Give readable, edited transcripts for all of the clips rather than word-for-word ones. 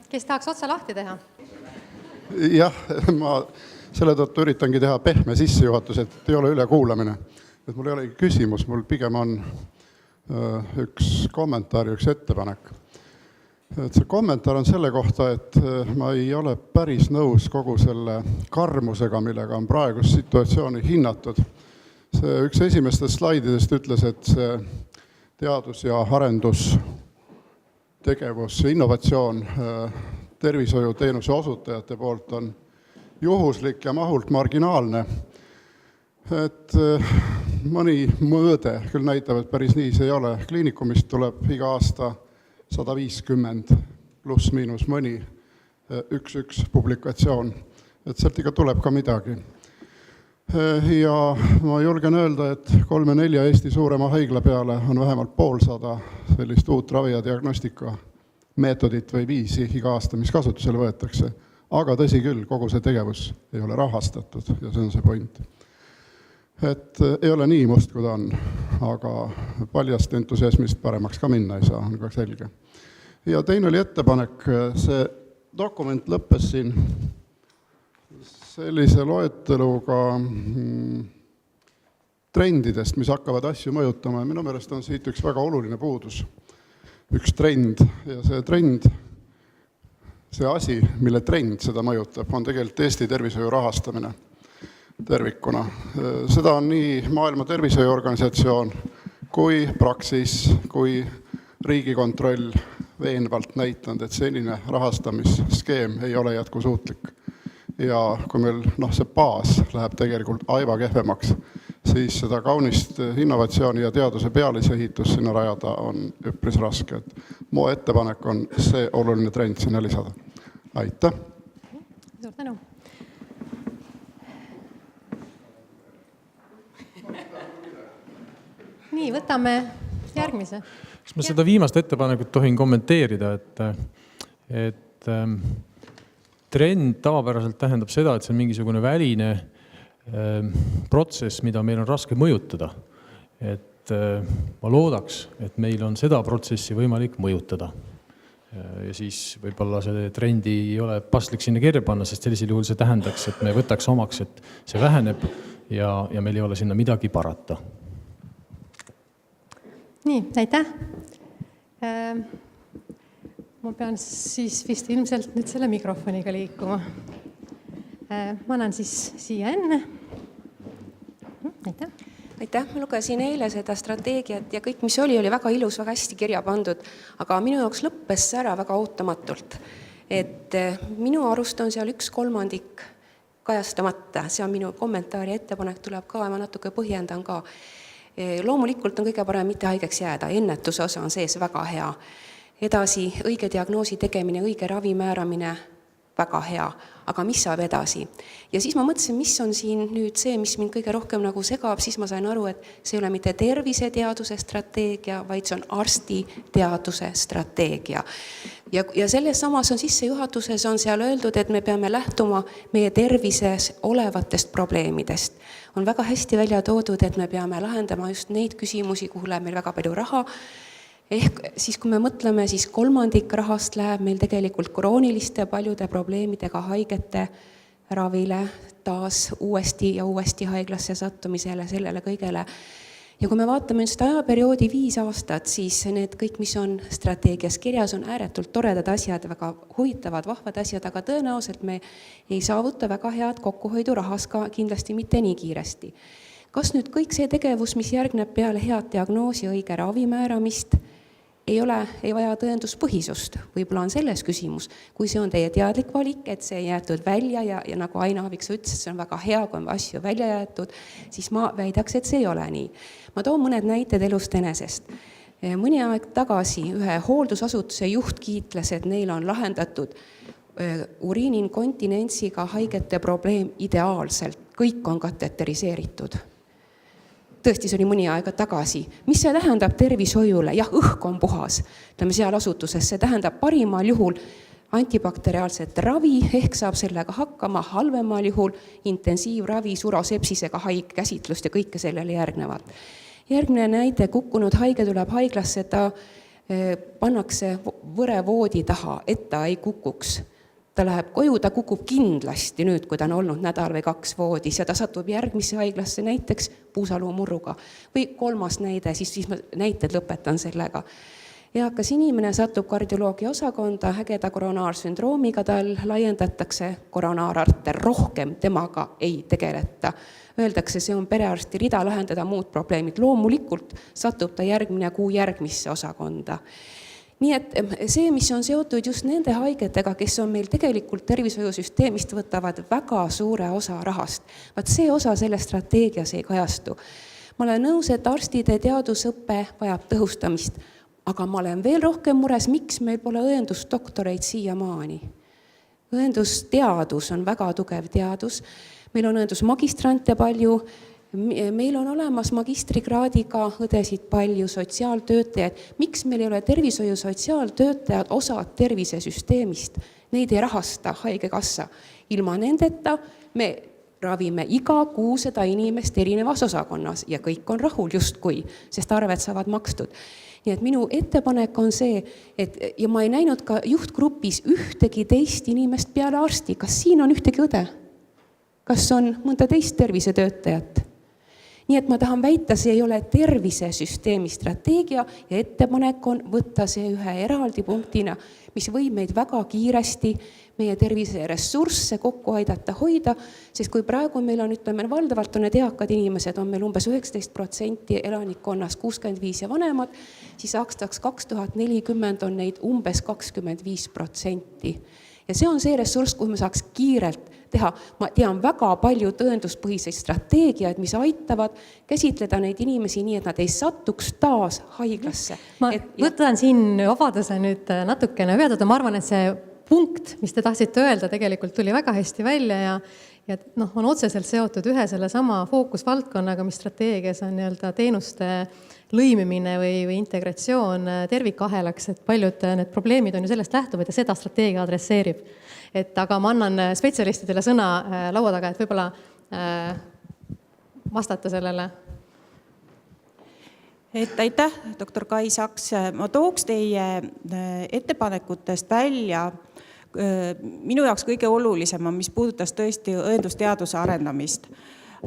kes tahaks otsa lahti teha? Jah, ma selle tõttu üritangi teha pehme sissejuhatus, et ei ole ülekuulamine. Et mul ei ole küsimus, mul pigem on üks kommentaar ja üks ettepanek. Et see kommentaar on selle kohta, et ma ei ole päris nõus kogu selle karmusega, millega on praegust situatsiooni hinnatud. See üks esimestest slaididest ütles, et see teadus- ja arendustegevus, innovatsioon tervishoiuteenuse osutajate poolt on juhuslik ja mahult marginaalne. Et mõni mõõde küll näitab, et päris nii see ei ole. Kliinikumist tuleb iga aasta 150 pluss miinus mõni üks publikatsioon. Et sealt ikka tuleb ka midagi. Ja ma julgen öelda, et 3-4 Eesti suurema haigla peale on vähemalt 500 sellist uut ravi- ja diagnostika meetodit või viisi iga aasta, mis kasutusele võetakse. Aga tõsi küll, kogu see tegevus ei ole rahastatud ja see on see point. Et ei ole nii must, kui ta on, aga paljast entusiasmist paremaks ka minna ei saa, on ka selge. Ja teine oli ettepanek, see dokument lõppes siin sellise loeteluga trendidest, mis hakkavad asju mõjutama. Minu meelest on siit üks väga oluline puudus, üks trend. Ja see trend, see asi, mille trend seda mõjutab, on tegelikult Eesti tervishoiu rahastamine tervikuna. Seda on nii Maailma Tervishoiuorganisatsioon kui Praxis, kui Riigikontroll veenvalt näitanud, et selline rahastamisskeem ei ole jätkusuutlik. Ja kui meil see baas läheb tegelikult aiva kehvemaks, siis seda kaunist innovatsiooni ja teaduse pealisehitus sinna rajada on üpris raske. Mu ettepanek on see oluline trend sinna lisada. Aitäh! Suur tänu! Nii, võtame järgmise. Kas ma seda viimast ettepanekut tohin kommenteerida, et trend tavapäraselt tähendab seda, et see on mingisugune väline protsess, mida meil on raske mõjutada. Et ma loodaks, et meil on seda protsessi võimalik mõjutada. Ja siis võib-olla see trendi ei ole paslik sinna kirja panna, sest sellisel juhul see tähendaks, et me võtaks omaks, et see väheneb ja meil ei ole sinna midagi parata. Nii, aitäh. Ma pean siis vist ilmselt nüüd selle mikrofoniga liikuma. Ma annan siis siia enne. Aitäh. Aitäh, ma lugesin eile seda strateegiat ja kõik, mis oli väga ilus, väga hästi kirja pandud, aga minu jaoks lõppes ära väga ootamatult. Et minu arust on seal 1/3 kajastamata, see on minu kommentaari ettepanek, tuleb ka ja ma natuke põhjendan ka. Loomulikult on kõige parem mitte haigeks jääda, ennetuse osa on sees väga hea. Edasi, õige diagnoosi tegemine, õige ravi määramine, väga hea, aga mis saab edasi? Ja siis ma mõtlesin, mis on siin nüüd see, mis mind kõige rohkem segab, siis ma sain aru, et see ei ole mitte terviseteaduse strateegia, vaid see on arstiteaduse strateegia. Ja selles samas on sissejuhatuses on seal öeldud, et me peame lähtuma meie tervises olevatest probleemidest. On väga hästi välja toodud, et me peame lahendama just neid küsimusi, kuhu läheb meil väga palju raha. Ehk siis, kui me mõtleme, siis 1/3 rahast läheb meil tegelikult krooniliste paljude probleemidega haigete ravile taas uuesti ja uuesti haiglasse sattumisele, sellele kõigele. Ja kui me vaatame just ajaperioodi 5 aastat, siis need kõik, mis on strateegias kirjas, on ääretult toredad asjad, väga huvitavad, vahvad asjad, aga tõenäoliselt me ei saavuta väga head kokkuhoidu rahas ka kindlasti mitte nii kiiresti. Kas nüüd kõik see tegevus, mis järgneb peale head diagnoosi õige ravi määramist, ei vaja tõenduspõhisust, võib-olla on selles küsimus, kui see on teie teadlik valik, et see jäetud välja ja nagu Aina Aaviksoo ütles, see on väga hea, kui on asju välja jäetud, siis ma väidaks, et see ei ole nii. Ma toon mõned näited elust enesest. Mõni aeg tagasi ühe hooldusasutuse juht kiitles, et neil on lahendatud uriininkontinentsiga haigete probleem ideaalselt, kõik on kateteriseeritud. Tõesti, see oli mõni aega tagasi. Mis see tähendab tervishoiule? Jah, õhk on puhas. Ütleme seal asutuses, see tähendab parimal juhul antibakteriaalset ravi, ehk saab sellega hakkama, halvemal juhul intensiivravi, surosepsisega käsitlust ja kõike sellele järgnevat. Järgmine näide, kukkunud haige tuleb haiglasse, ta pannakse võrevoodi taha, et ta ei kukuks. Ta läheb koju, ta kukub kindlasti nüüd, kui ta on olnud nädal või 2 voodis ja ta satub järgmisse haiglasse näiteks puusaluumurruga. Või 3. näide, siis ma näited lõpetan sellega. Eakas inimene satub kardioloogia osakonda ägeda koronaarsündroomiga, tal laiendatakse koronaararter, rohkem temaga ei tegeleta. Öeldakse, see on perearsti rida lahendada muud probleemid. Loomulikult satub ta järgmine kuu järgmisse osakonda. Nii et see, mis on seotud just nende haigetega, kes on meil tegelikult tervishoiusüsteemist, võtavad väga suure osa rahast. Vaat see osa selle strateegias ei kajastu. Ma olen nõus, et arstide teadusõppe vajab tõhustamist, aga ma olen veel rohkem mures, miks meil pole õendusdoktoreid siiamaani. Õendusteadus on väga tugev teadus. Meil on õendusmagistrante palju, meil on olemas magistrikraadiga õdesid palju, sotsiaaltöötajaid. Miks meil ei ole tervishoiu sotsiaaltöötajad osad tervisesüsteemist? Neid ei rahasta haigekassa. Ilma nendeta me ravime iga kuu seda inimest erinevas osakonnas ja kõik on rahul justkui, sest arved saavad makstud. Nii et minu ettepanek on see, ja ma ei näinud ka juhtgrupis ühtegi teist inimest peale arsti. Kas siin on ühtegi õde? Kas on mõnda teist tervisetöötajat? Nii et ma tahan väita, see ei ole tervisesüsteemi strateegia ja ettepanek on võtta see ühe eraldi punktina, mis võib meid väga kiiresti meie terviseressursse kokku aidata hoida, sest kui praegu meil on, valdavalt on need eakad inimesed, on meil umbes 19% elanikkonnas 65 ja vanemad, siis aastaks 2040 on neid umbes 25%. Ja see on see ressurss, kuhu me saaks kiirelt teha. Ma tean väga palju tõenduspõhiseid strateegiaid, mis aitavad käsitleda neid inimesi nii, et nad ei satuks taas haiglasse. Ma võtan siin vabaduse nüüd natukene veetada. Ma arvan, et see punkt, mis te tahtsite öelda, tegelikult tuli väga hästi välja ja on otseselt seotud ühe selle sama fookusvaldkonnaga, mis strateegias on teenuste lõimimine või integratsioon tervikahelaks, et paljud need probleemid on ju sellest lähtuvad ja seda strateegia adresseerib. Aga ma annan spetsialistidele sõna laua taga, et võib-olla vastata sellele. Aitäh, doktor Kai Saks. Ma tooks teie ettepanekutest välja minu jaoks kõige olulisema, mis puudutas tõesti õendusteaduse arendamist.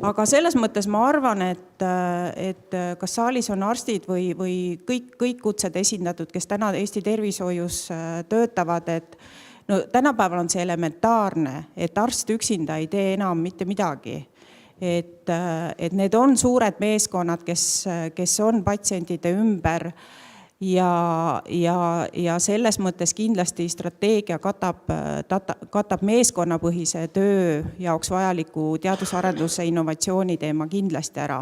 Aga selles mõttes ma arvan, et kas saalis on arstid või kõik kutsed esindatud, kes täna Eesti tervishoius töötavad, et tänapäeval on see elementaarne, et arst üksinda ei tee enam mitte midagi. Et need on suured meeskonnad, kes on patsientide ümber ja selles mõttes kindlasti strateegia katab meeskonnapõhise töö jaoks vajaliku teadusarenduse innovatsiooni teema kindlasti ära.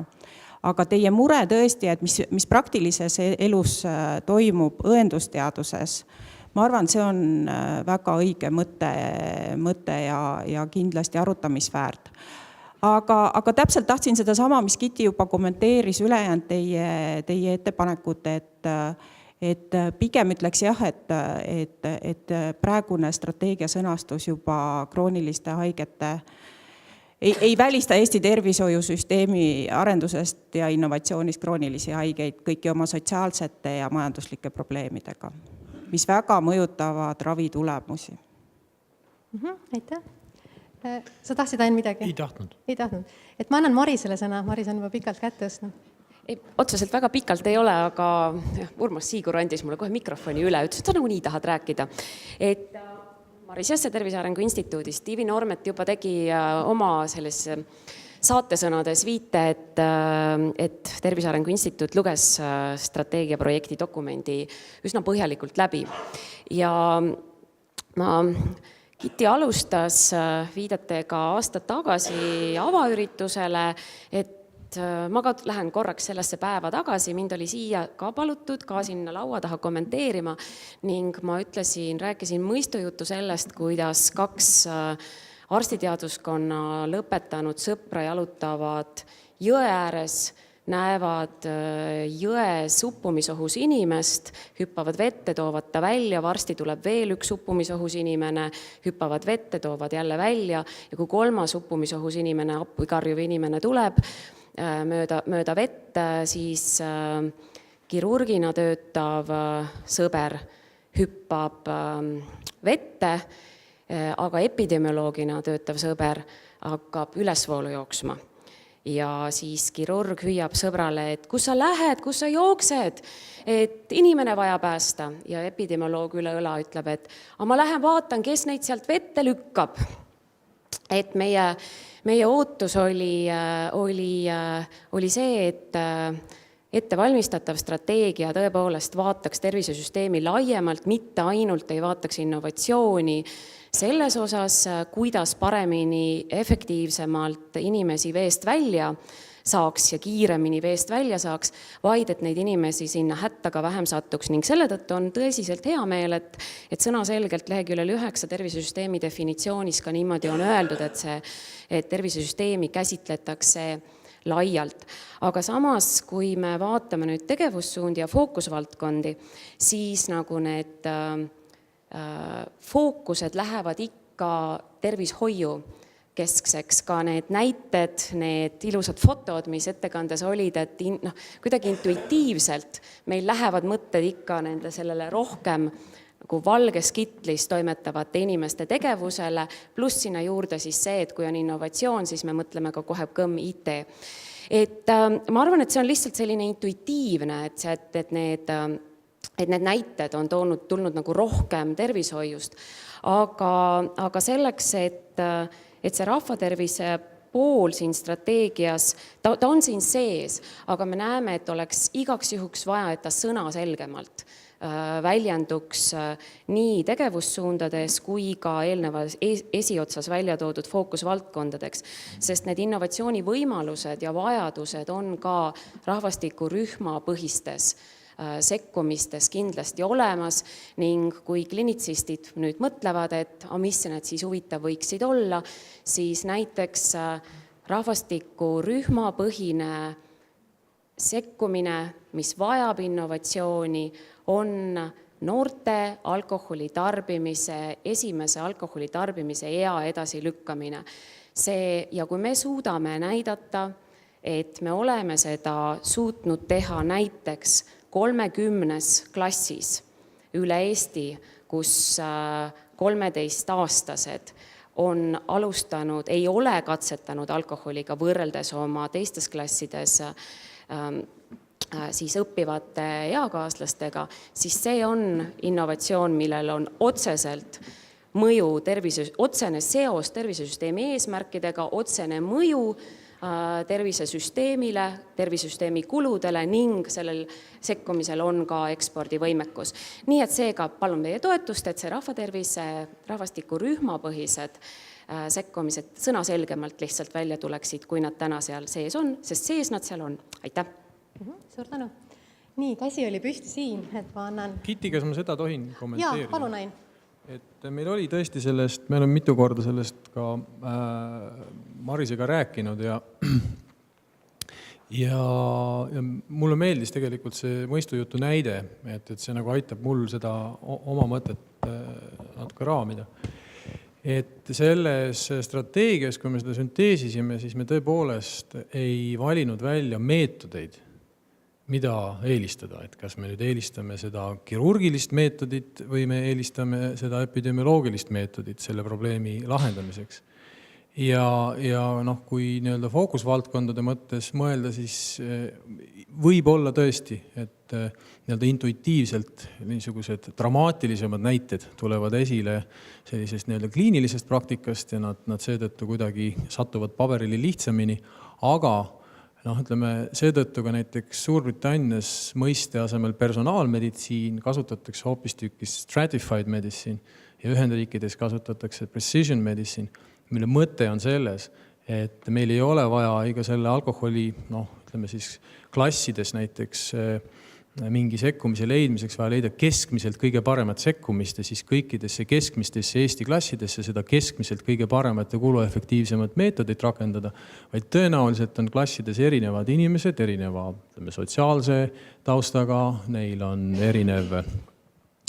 Aga teie mure tõesti, et mis praktilises elus toimub õendusteaduses, ma arvan, see on väga õige mõte ja kindlasti arutamisväärt. Aga täpselt tahtsin seda sama, mis Kiti juba kommenteeris ülejäänud teie ettepanekut, et pigem ütleks jah, et praegune strateegia sõnastus juba krooniliste haigete ei välista Eesti tervishoiusüsteemi arendusest ja innovatsioonist kroonilisi haigeid kõiki oma sotsiaalsete ja majanduslike probleemidega, mis väga mõjutavad ravitulemusi. Aitäh. Sa tahtsid ainult midagi? Ei tahtnud. Ei tahtnud. Et ma annan Marisele sõna. Maris on juba pikalt kätte tõstnud. Otseselt väga pikalt ei ole, aga Urmas Siigur andis mulle kohe mikrofoni üle, ütles, et sa nagu nii tahad rääkida. Maris Jesse Tervise Arengu Instituudist. Tiivi Noormet juba tegi oma selles saatesõnades viite, et Tervise Arengu Instituut luges strateegiaprojekti dokumendi üsna põhjalikult läbi. Ja ma Kiti alustas viidatega aastad tagasi avaüritusele, et ma ka lähen korraks sellesse päeva tagasi, mind oli siia ka palutud, ka sinna laua taha kommenteerima ning ma rääkisin mõistujuttu sellest, kuidas 2 arstiteaduskonna lõpetanud sõpra jalutavad jõe ääres, näevad jões uppumisohus inimest, hüppavad vette, toovad ta välja, varsti tuleb veel üks uppumisohus inimene, hüppavad vette, toovad jälle välja ja kui 3. uppumisohus inimene, appi karjuv inimene tuleb mööda vett, siis kirurgina töötav sõber hüppab vette, aga epidemioloogina töötav sõber hakkab ülesvoolu jooksma. Ja siis kirurg hüüab sõbrale, et kus sa lähed, kus sa jooksed, et inimene vaja päästa. Ja epidemioloog üle õla ütleb, et ma lähen vaatan, kes neid sealt vette lükkab. Et meie ootus oli see, et ettevalmistatav strateegia tõepoolest vaataks tervisesüsteemi laiemalt, mitte ainult ei vaataks innovatsiooni selles osas, kuidas paremini, efektiivsemalt inimesi veest välja saaks ja kiiremini veest välja saaks, vaid et neid inimesi sinna hätta ka vähem satuks. Ning selle tõttu on tõsiselt hea meel, et sõnaselgelt leheküljel 9 tervisesüsteemi definitsioonis ka niimoodi on öeldud, et tervisesüsteemi käsitletakse laialt. Aga samas, kui me vaatame nüüd tegevussuundi ja fookusvaldkondi, siis nagu need fookused lähevad ikka tervishoiu keskseks, ka need näited, need ilusad fotod, mis ettekandes olid, et kuidagi intuitiivselt meil lähevad mõtted ikka nende sellele rohkem nagu valges kitlis toimetavate inimeste tegevusele, pluss sinna juurde siis see, et kui on innovatsioon, siis me mõtleme ka kohe IT. Et ma arvan, et see on lihtsalt selline intuitiivne, et need näited on tulnud nagu rohkem tervishoiust, aga selleks, et see rahvatervise pool siin strateegias, ta on siin sees, aga me näeme, et oleks igaks juhuks vaja, et ta sõnaselgemalt väljenduks nii tegevussuundades kui ka eelnevas esiotsas välja toodud fookusvaldkondadeks, sest need innovatsiooni võimalused ja vajadused on ka rahvastikurühma põhistes sekkumistes kindlasti olemas ning kui klinitsistid nüüd mõtlevad, et mis need siis huvitav võiksid olla, siis näiteks rahvastikurühma põhine sekkumine, mis vajab innovatsiooni, on noorte esimese alkoholitarbimise ea edasilükkamine. Ja kui me suudame näidata, et me oleme seda suutnud teha näiteks 30 klassis üle Eesti, kus 13-aastased on alustanud, ei ole katsetanud alkoholiga võrreldes oma teistes klassides siis õppivate eakaaslastega, siis see on innovatsioon, millel on otseselt mõju otsene seos tervisesüsteemi eesmärkidega, otsene mõju tervisesüsteemile, tervisesüsteemi kuludele ning sellel sekkumisel on ka ekspordivõimekus. Nii et seega palun teie toetust, et see rahvastikurühma põhised sekkumised sõnaselgemalt lihtsalt välja tuleksid, kui nad täna seal sees on, sest sees nad seal on. Aitäh! Suur tänu! Nii, käsi oli püsti siin, et ma annan... Kiti, kas ma seda tohin kommenteerida? Jaa, palun, Ain. Et meil oli tõesti sellest, me oleme mitu korda sellest ka Marisega rääkinud ja mulle meeldis tegelikult see mõistujutu näide, et see nagu aitab mul seda oma mõtet natuke raamida. Et selles strateegias, kui me seda sünteesisime, siis me tõepoolest ei valinud välja meetodeid, mida eelistada, et kas me nüüd eelistame seda kirurgilist meetodit või me eelistame seda epidemioloogilist meetodit selle probleemi lahendamiseks. Ja kui nii-öelda fookusvaldkondade mõttes mõelda, siis võib olla tõesti, et nii-öelda intuitiivselt niisugused dramaatilisemad näited tulevad esile sellisest nii-öelda kliinilisest praktikast ja nad seetõttu kuidagi satuvad paberile lihtsamini, aga ütleme, seetõttu ka näiteks Suurbritannias mõiste asemel personaalmeditsiin kasutatakse hoopis tükis stratified medicine ja Ühendriikides kasutatakse precision medicine, mille mõte on selles, et meil ei ole vaja iga selle alkoholi, ütleme siis klassides näiteks mingi sekkumise leidmiseks vaja leida keskmiselt kõige paremat sekkumist ja siis kõikidesse keskmistesse Eesti klassidesse seda keskmiselt kõige paremat ja kuluefektiivsemat meetodit rakendada, vaid tõenäoliselt on klassides erinevad inimesed, erineva sotsiaalse taustaga, neil on erinev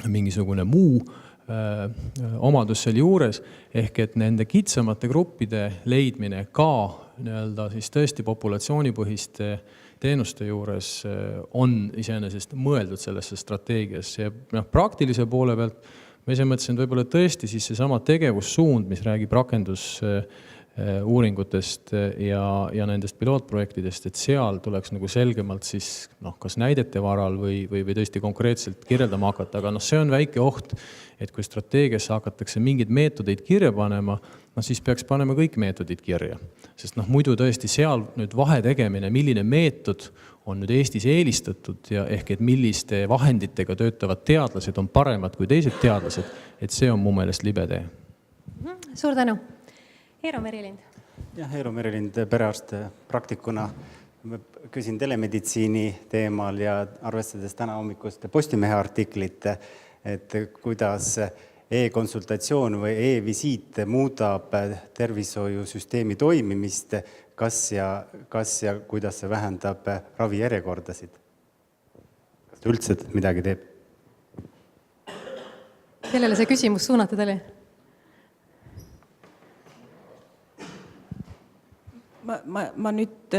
mingisugune muu omadus seal juures, ehk et nende kitsamate gruppide leidmine ka nii-öelda siis tõesti populatsioonipõhiste teenuste juures on iseenesest mõeldud sellesse strateegiasse ja praktilise poole pealt ma ise mõtlesin, et võib-olla tõesti siis seesama tegevussuund, mis räägib uuringutest ja nendest pilootprojektidest, et seal tuleks nagu selgemalt siis kas näidete varal või tõesti konkreetselt kirjeldama hakata, aga see on väike oht, et kui strateegiasse hakatakse mingeid meetodeid kirja panema, siis peaks panema kõik meetodid kirja. Sest muidu tõesti seal nüüd vahe tegemine, milline meetod on nüüd Eestis eelistatud ja ehk et milliste vahenditega töötavad teadlased on paremad kui teised teadlased, et see on mu meelest libe tee. Suur tänu. Eero Merilind. Jah, Eero Merilind, perearst praktikuna. Küsin telemeditsiini teemal ja arvestades täna hommikuste Postimehe artiklit, et kuidas e-konsultatsioon või e-visiit muudab tervishoiusüsteemi toimimist, kas ja kuidas see vähendab ravijärjekordasid? Kas ta üldse midagi teeb? Kellele see küsimus suunatud oli? Ma nüüd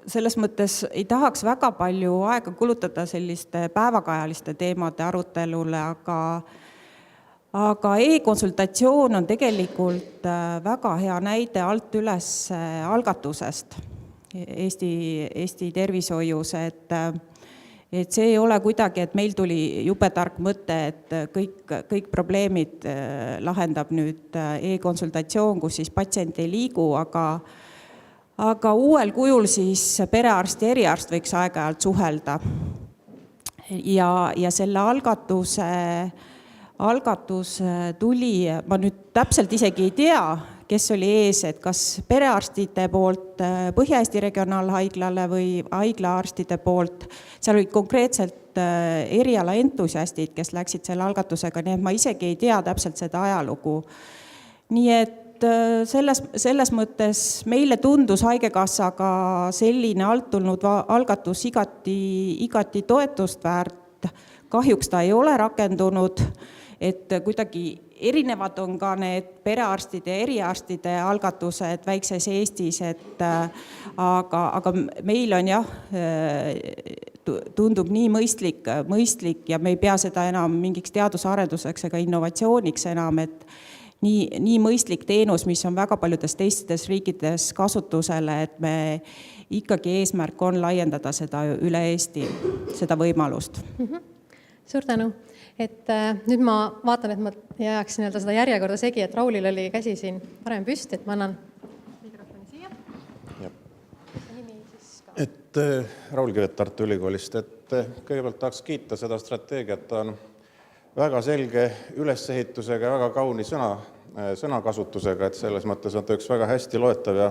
selles mõttes ei tahaks väga palju aega kulutada selliste päevakajaliste teemade arutelule, aga e-konsultatsioon on tegelikult väga hea näide alt üles algatusest Eesti tervishoius, et see ei ole kuidagi, et meil tuli jube tark mõte, et kõik probleemid lahendab nüüd e-konsultatsioon, kus siis patsient ei liigu, aga uuel kujul siis perearst ja eriarst võiks aeg-ajalt suhelda. Ja selle algatus tuli, ma nüüd täpselt isegi ei tea, kes oli ees, et kas perearstide poolt Põhja-Eesti regionaalhaiglale või haiglaarstide poolt. Seal olid konkreetselt eriala entusiastid, kes läksid selle algatusega, nii et ma isegi ei tea täpselt seda ajalugu. Nii et selles mõttes meile tundus haigekassaga selline alt tulnud algatus igati toetust väärt. Kahjuks ta ei ole rakendunud, et kuidagi erinevad on ka need perearstide ja eriarstide algatused väikses Eestis, aga meil on tundub nii mõistlik ja me ei pea seda enam mingiks teadusarenduseks ega innovatsiooniks enam, et nii mõistlik teenus, mis on väga paljudes teistes riikides kasutusele, et me ikkagi eesmärk on laiendada seda üle Eesti, seda võimalust. Suur tänu. Et nüüd ma vaatan, et ma jääks seda järjekorda segi, et Raulil oli käsi siin parem püsti, et ma annan mikrofoni siia. Et Raul Kivet Tartu Ülikoolist, et kõigepealt tahaks kiita seda strateegiat, ta on väga selge ülesehitusega ja väga kauni sõnakasutusega, et selles mõttes on ta üks väga hästi loetav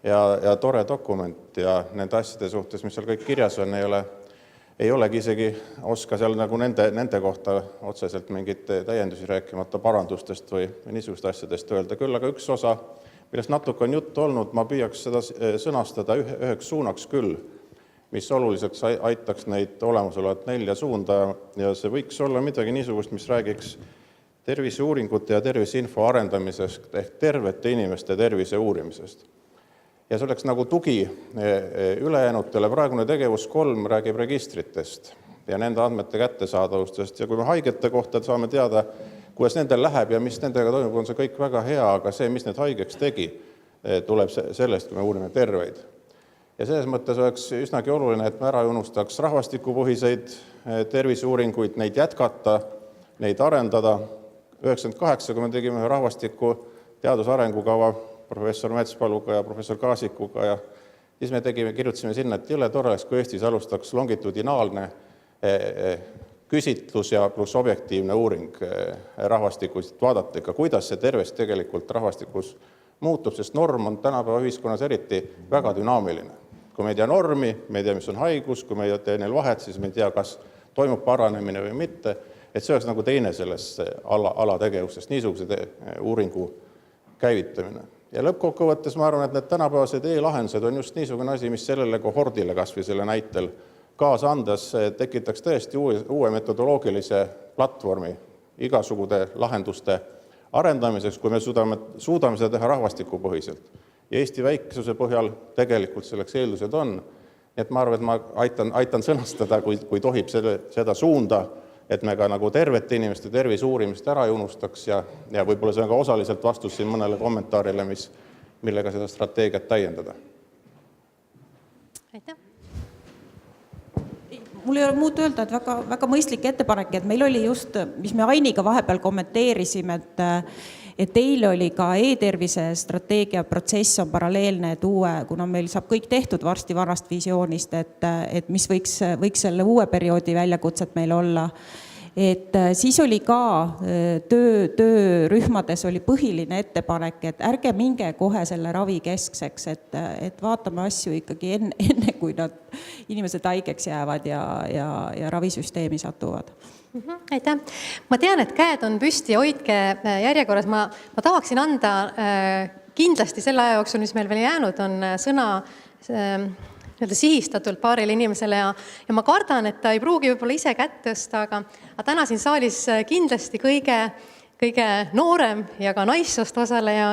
ja tore dokument ja nende asjade suhtes, mis seal kõik kirjas on, ei olegi isegi oska seal nagu nende kohta otseselt mingit täiendusi rääkimata parandustest või niisugust asjadest öelda. Küll aga üks osa, millest natuke on juttu olnud, ma püüaks seda sõnastada üheks suunaks küll, mis oluliseks aitaks neid olemasolevat 4 suunda ja see võiks olla midagi niisugust, mis räägiks terviseuuringute ja terviseinfo arendamisest ehk tervete inimeste tervise uurimisest. Ja see oleks nagu tugi ülejäänutele. Praegune tegevus 3 räägib registritest ja nende andmete kättesaadavustest ja kui me haigete kohta saame teada, kuidas nendel läheb ja mis nendega toimub, on see kõik väga hea, aga see, mis need haigeks tegi, tuleb sellest, kui me uurime terveid. Ja selles mõttes oleks üsnagi oluline, et me ära unustaks rahvastikupõhiseid terviseuuringuid, neid jätkata, neid arendada. 98, kui me tegime rahvastiku teadusarengukava professor Metspaluga ja professor Kaasikuga ja siis me kirjutasime sinna, et jõle tore oleks, kui Eestis alustaks longitudinaalne küsitlus ja pluss objektiivne uuring rahvastikus, vaadata ikka, kuidas see terves tegelikult rahvastikus muutub, sest norm on tänapäeva ühiskonnas eriti väga dünaamiline. Kui me ei tea normi, me ei tea, mis on haigus, kui me ei tea neil vahet, siis me ei tea, kas toimub paranemine või mitte, et see oleks nagu teine sellest alategevusest, niisuguse uuringu käivitamine. Ja lõppkokkuvõttes ma arvan, et need tänapäevased e-lahendused on just niisugune asi, mis sellele kohordile kas või selle näitel kaasa andes tekitaks tõesti uue metodoloogilise platvormi igasugude lahenduste arendamiseks, kui me suudame seda teha rahvastikupõhiselt. Ja Eesti väikesuse põhjal tegelikult selleks eeldused on. Nii et ma arvan, et ma aitan sõnastada, kui tohib seda suunda, et me ka nagu tervete inimeste tervise uurimist ära ei unustaks ja võib-olla see on ka osaliselt vastus siin mõnele kommentaarile, millega seda strateegiat täiendada. Aitäh! Mul ei ole muud öelda, et väga mõistlik ettepanek, et meil oli just, mis me Ainiga vahepeal kommenteerisime, et teil oli ka e-tervise strateegia protsess on paralleelne, et kuna meil saab kõik tehtud varsti vanast visioonist, et mis võiks selle uue perioodi väljakutset meil olla. Et siis oli ka töörühmades oli põhiline ettepanek, et ärge minge kohe selle ravi keskseks, et vaatame asju ikkagi enne kui inimesed haigeks jäävad ja ravisüsteemi satuvad. Aitäh! Ma tean, et käed on püsti, hoidke järjekorras. Ma tahaksin anda kindlasti selle aja jooksul, mis meil veel jäänud, on sõna sihistatult paarile inimesele ja ma kardan, et ta ei pruugi võib-olla ise kätt tõsta, aga täna siin saalis kindlasti kõige noorem ja ka naissoost osaleja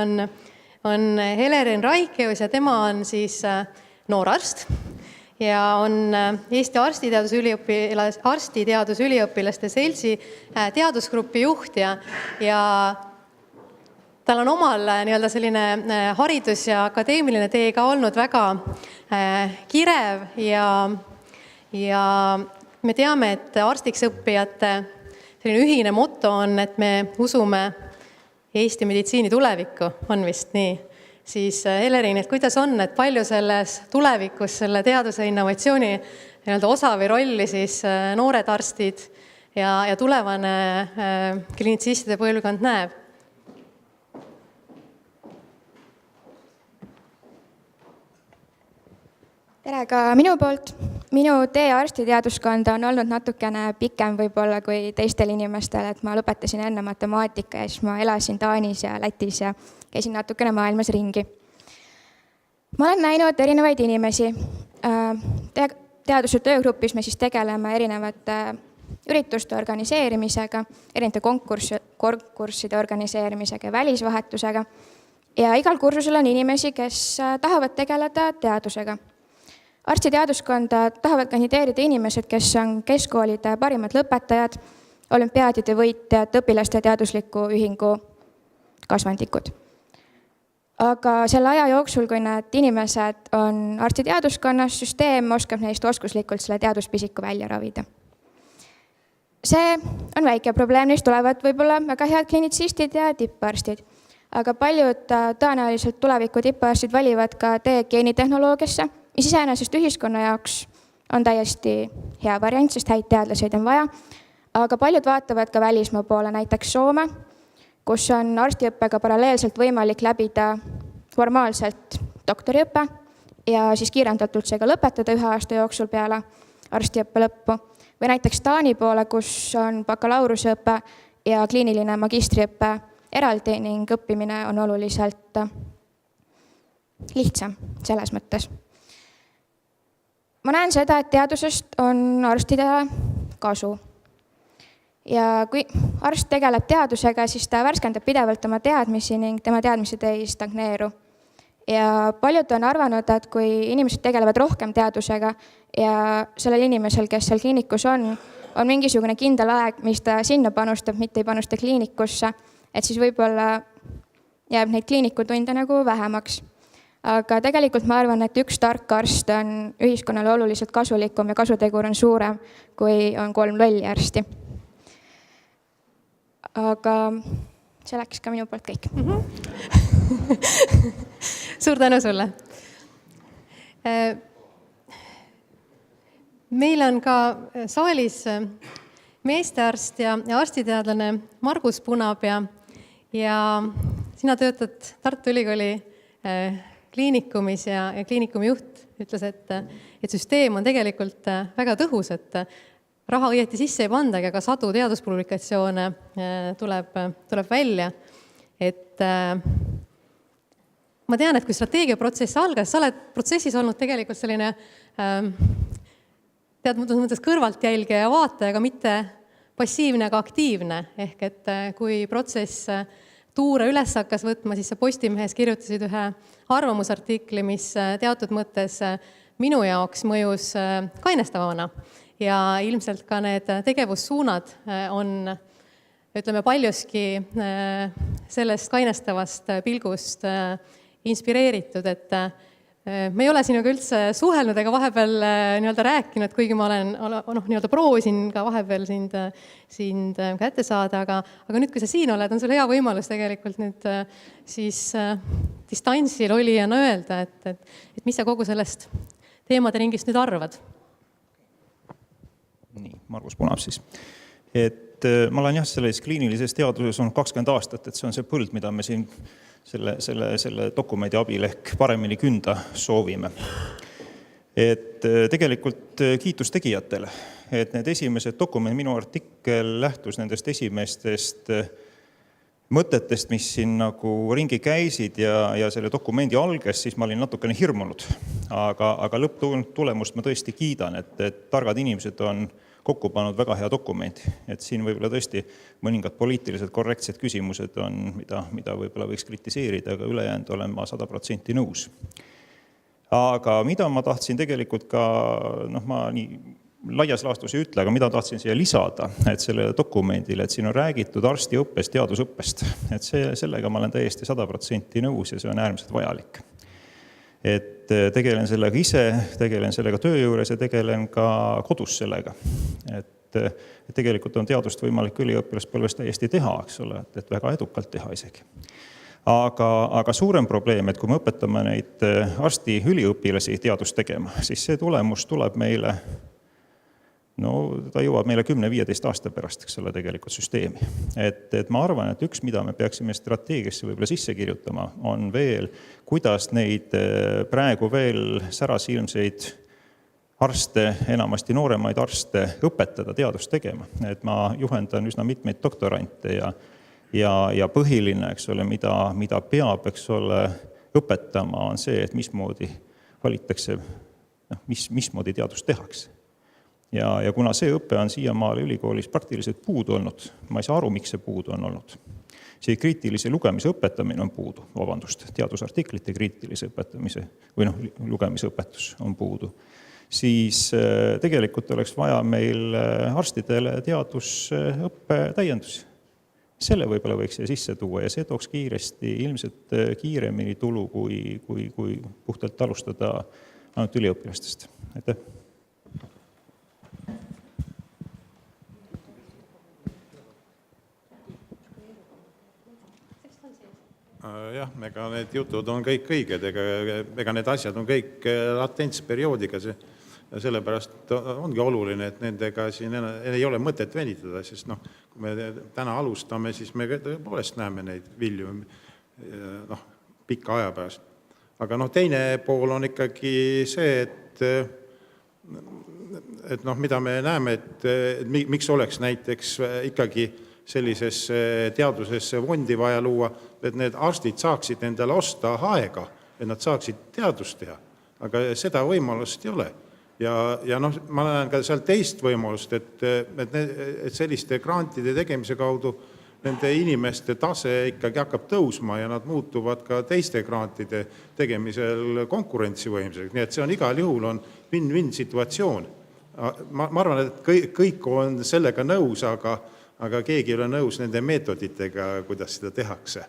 on Helerin Raikeus ja tema on siis noorarst ja on Eesti Arstiteadusüliõpilaste Seltsi teadusgrupi juht ja tal on omal selline haridus ja akadeemiline tee ka olnud väga kirev ja me teame, et arstiks õppijate selline ühine moto on, et me usume Eesti meditsiini tulevikku, on vist nii. Siis Helerin, et kuidas on, et palju selles tulevikus selle teaduse innovatsiooni osa või rolli siis noored arstid ja tulevane klinitsistide põlvkond näeb? Tere ka minu poolt. Minu tee arstiteaduskonda on olnud natukene pikem võib-olla kui teistel inimestel, et ma lõpetasin enne matemaatika ja siis ma elasin Taanis ja Lätis ja käisin natukene maailmas ringi. Ma olen näinud erinevaid inimesi. Teaduse töögrupis me siis tegeleme erinevate ürituste organiseerimisega, erinevate konkursside organiseerimisega ja välisvahetusega. Ja igal kursusel on inimesi, kes tahavad tegeleda teadusega. Arstiteaduskonda tahavad kandideerida inimesed, kes on keskkoolide parimad lõpetajad, olümpiaadide võitjad, õpilaste teadusliku ühingu kasvandikud. Aga selle aja jooksul, kui need inimesed on arstiteaduskonnas, süsteem oskab neist oskuslikult selle teaduspisiku välja ravida. See on väike probleem, neist tulevad võib-olla väga head klinitsistid ja tipparstid. Aga paljud tõenäoliselt tuleviku tipparstid valivad ka tee geenitehnoloogiasse, mis iseenesest ühiskonna jaoks on täiesti hea variant, sest häid teadlaseid on vaja. Aga paljud vaatavad ka välismaa poole, näiteks Soome, kus on arstiõppega paralleelselt võimalik läbida formaalselt doktoriõppe ja siis kiirendatult see ka lõpetada 1 aasta jooksul peale arstiõppe lõppu. Või näiteks Taani poole, kus on bakalaureusõppe ja kliiniline magistriõppe eraldi ning õppimine on oluliselt lihtsam selles mõttes. Ma näen seda, et teadusest on arstidele kasu. Ja kui arst tegeleb teadusega, siis ta värskendab pidevalt oma teadmisi ning tema teadmised ei stagneeru. Ja paljud on arvanud, et kui inimesed tegelevad rohkem teadusega ja sellel inimesel, kes seal kliinikus on mingisugune kindel aeg, mis ta sinna panustab, mitte ei panusta kliinikusse, et siis võib-olla jääb neid kliinikutunde nagu vähemaks. Aga tegelikult ma arvan, et üks tark arst on ühiskonnale oluliselt kasulikum ja kasutegur on suurem, kui on 3 lolli arsti. Aga see läks ka minu poolt kõik. Suur tänu sulle. Meil on ka saalis meestearst ja arstiteadlane Margus Punapea ja sina töötad Tartu Ülikooli kliinikumis ja kliinikumi juht ütles, et süsteem on tegelikult väga tõhus, et raha õieti sisse ei panda, aga sadu teaduspublikatsioone tuleb välja. Et ma tean, et kui strateegiaprotsess algas, sa oled protsessis olnud tegelikult selline teadmatus mõttes kõrvaltjälge ja vaataja, aga mitte passiivne, aga aktiivne. Ehk et kui protsess tuure üles hakkas võtma, siis sa Postimehes kirjutasid ühe arvamusartikli, mis teatud mõttes minu jaoks mõjus kainestavana ja ilmselt ka need tegevussuunad on, ütleme, paljuski sellest kainestavast pilgust inspireeritud, et me ei ole sinuga üldse suhelnud ega vahepeal nii-öelda rääkinud, kuigi ma nii-öelda proovisin ka vahepeal sind kätte saada, aga nüüd, kui sa siin oled, on sul hea võimalus tegelikult nüüd siis distantsil olijana öelda, et mis sa kogu sellest teemade ringist nüüd arvad? Nii, Margus Punab siis. Ma olen selles kliinilises teaduses on 20 aastat, et see on see põld, mida me siin selle dokumendi abil ehk paremini künda soovime. Tegelikult kiitus tegijatele, et need esimesed dokumendid, minu artikkel lähtus nendest esimestest mõtetest, mis siin nagu ringi käisid ja selle dokumendi alges, siis ma olin natukene hirmunud. Aga lõpptulemust ma tõesti kiidan, et targad inimesed on kokku pannud väga hea dokumendi. Et siin võib-olla tõesti mõningad poliitiliselt korrektsed küsimused on, mida võib-olla võiks kritiseerida, aga ülejäänud olen ma 100% nõus. Aga mida ma tahtsin tegelikult ka, ma nii laias laastus ei ütle, aga mida tahtsin siia lisada, et sellele dokumendile, et siin on räägitud arstiõppest, teadusõppest. Et sellega ma olen täiesti 100% nõus ja see on äärmiselt vajalik. Et tegelen sellega ise, tegelen sellega töö juures ja tegelen ka kodus sellega. Et tegelikult on teadust võimalik üliõpilaspõlves täiesti teha, eks ole, et väga edukalt teha isegi. Aga suurem probleem, et kui me õpetame neid arsti üliõpilasi teadust tegema, siis see tulemus tuleb meile, ta jõuab meile 10-15 aasta pärast, eks ole, tegelikult süsteemi. Et ma arvan, et üks, mida me peaksime strateegiasse võib-olla sisse kirjutama, on veel, kuidas neid praegu veel särasilmseid arste, enamasti nooremaid arste õpetada teadust tegema. Et ma juhendan üsna mitmeid doktorante ja põhiline, eks ole, mida peab, eks ole, õpetama, on see, et mismoodi valitakse, mismoodi teadust tehakse. Ja kuna see õpe on siiamaale ülikoolis praktiliselt puudu olnud, ma ei saa aru, miks see puudu on olnud. See kriitilise lugemise õpetamine on puudu, teadusartiklite kriitilise õpetamise või lugemise õpetus on puudu. Siis tegelikult oleks vaja meil arstidele teadusõppe täiendusi. Selle võib-olla võiks sisse tuua ja see tooks kiiresti, ilmselt kiiremini tulu, kui puhtalt alustada ainult üliõpilastest. Aitäh! Jah, ega need jutud on kõik õiged, ega need asjad on kõik latentsperioodiga, sellepärast ongi oluline, et nendega siin ei ole mõtet venitada, sest kui me täna alustame, siis me tõepoolest näeme neid vilju pikka aja pärast. Aga teine pool on ikkagi see, et mida me näeme, et miks oleks näiteks ikkagi sellises teadusesse fondi vaja luua, et need arstid saaksid endale osta aega, et nad saaksid teadust teha. Aga seda võimalust ei ole. Ja ma näen ka seal teist võimalust, et selliste grantide tegemise kaudu nende inimeste tase ikkagi hakkab tõusma ja nad muutuvad ka teiste grantide tegemisel konkurentsivõimseks. Nii et see on igal juhul on win-win situatsioon. Ma arvan, et kõik on sellega nõus, aga keegi ei ole nõus nende meetoditega, kuidas seda tehakse.